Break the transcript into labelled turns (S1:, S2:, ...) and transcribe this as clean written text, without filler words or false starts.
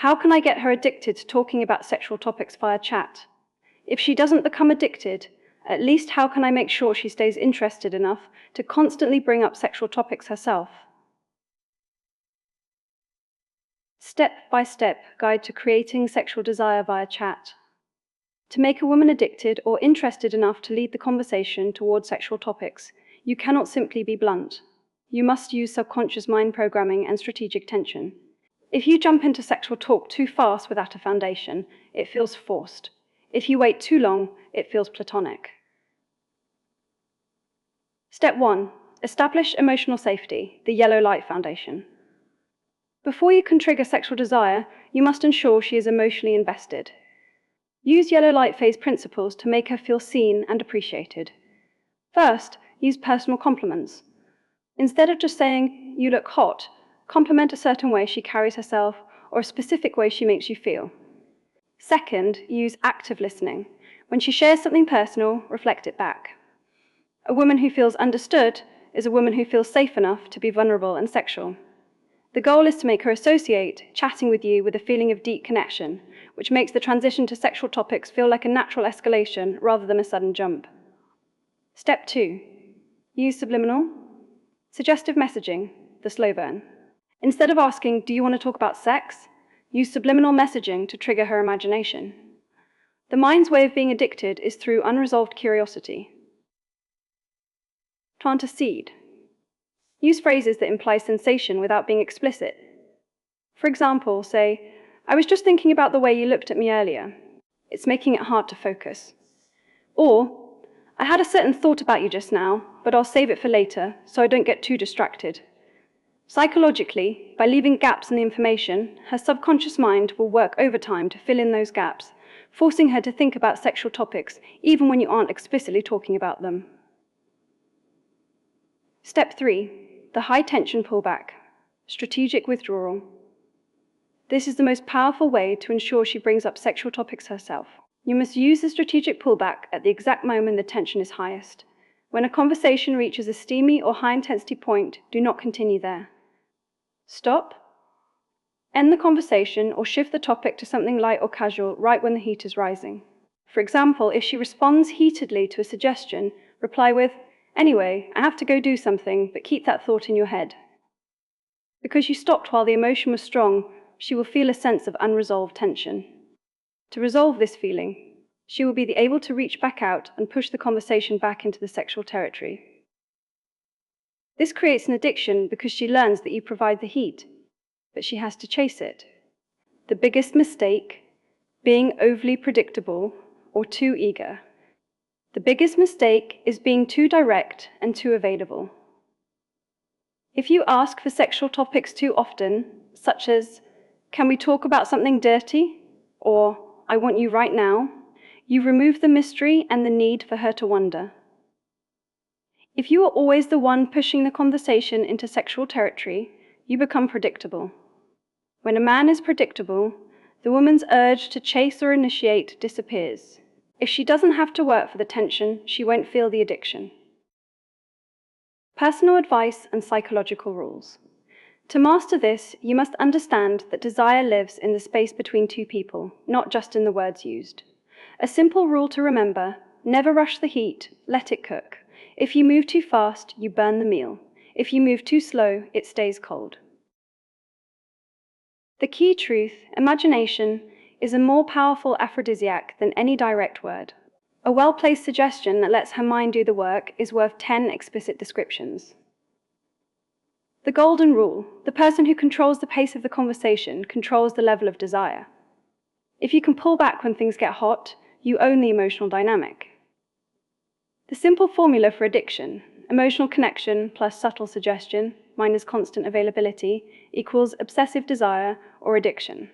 S1: How can I get her addicted to talking about sexual topics via chat? If she doesn't become addicted, at least how can I make sure she stays interested enough to constantly bring up sexual topics herself? Step-by-step guide to creating sexual desire via chat. To make a woman addicted or interested enough to lead the conversation toward sexual topics, you cannot simply be blunt. You must use subconscious mind programming and strategic tension. If you jump into sexual talk too fast without a foundation, it feels forced. If you wait too long, it feels platonic. Step 1. Establish emotional safety, the yellow light foundation. Before you can trigger sexual desire, you must ensure she is emotionally invested. Use yellow light phase principles to make her feel seen and appreciated. First, use personal compliments. Instead of just saying, "You look hot," compliment a certain way she carries herself or a specific way she makes you feel. Second, use active listening. When she shares something personal, reflect it back. A woman who feels understood is a woman who feels safe enough to be vulnerable and sexual. The goal is to make her associate chatting with you with a feeling of deep connection, which makes the transition to sexual topics feel like a natural escalation rather than a sudden jump. Step 2. Use subliminal, suggestive messaging, the slow burn. Instead of asking, "Do you want to talk about sex?" use subliminal messaging to trigger her imagination. The mind's way of being addicted is through unresolved curiosity. Plant a seed. Use phrases that imply sensation without being explicit. For example, say, "I was just thinking about the way you looked at me earlier. It's making it hard to focus." Or, "I had a certain thought about you just now, but I'll save it for later so I don't get too distracted." Psychologically, by leaving gaps in the information, her subconscious mind will work overtime to fill in those gaps, forcing her to think about sexual topics even when you aren't explicitly talking about them. Step 3. The high-tension pullback, strategic withdrawal. This is the most powerful way to ensure she brings up sexual topics herself. You must use the strategic pullback at the exact moment the tension is highest. When a conversation reaches a steamy or high-intensity point, do not continue there. Stop, end the conversation, or shift the topic to something light or casual right when the heat is rising. For example, if she responds heatedly to a suggestion, reply with, "Anyway, I have to go do something, but keep that thought in your head." Because you stopped while the emotion was strong, she will feel a sense of unresolved tension. To resolve this feeling, she will be able to reach back out and push the conversation back into the sexual territory. This creates an addiction because she learns that you provide the heat, but she has to chase it. The biggest mistake, being overly predictable or too eager. The biggest mistake is being too direct and too available. If you ask for sexual topics too often, such as, "Can we talk about something dirty?" or "I want you right now," you remove the mystery and the need for her to wonder. If you are always the one pushing the conversation into sexual territory, you become predictable. When a man is predictable, the woman's urge to chase or initiate disappears. If she doesn't have to work for the tension, she won't feel the addiction. Personal advice and psychological rules. To master this, you must understand that desire lives in the space between two people, not just in the words used. A simple rule to remember: never rush the heat, let it cook. If you move too fast, you burn the meal. If you move too slow, it stays cold. The key truth, imagination, is a more powerful aphrodisiac than any direct word. A well-placed suggestion that lets her mind do the work is worth 10 explicit descriptions. The golden rule: the person who controls the pace of the conversation controls the level of desire. If you can pull back when things get hot, you own the emotional dynamic. The simple formula for addiction: emotional connection plus subtle suggestion minus constant availability equals obsessive desire or addiction.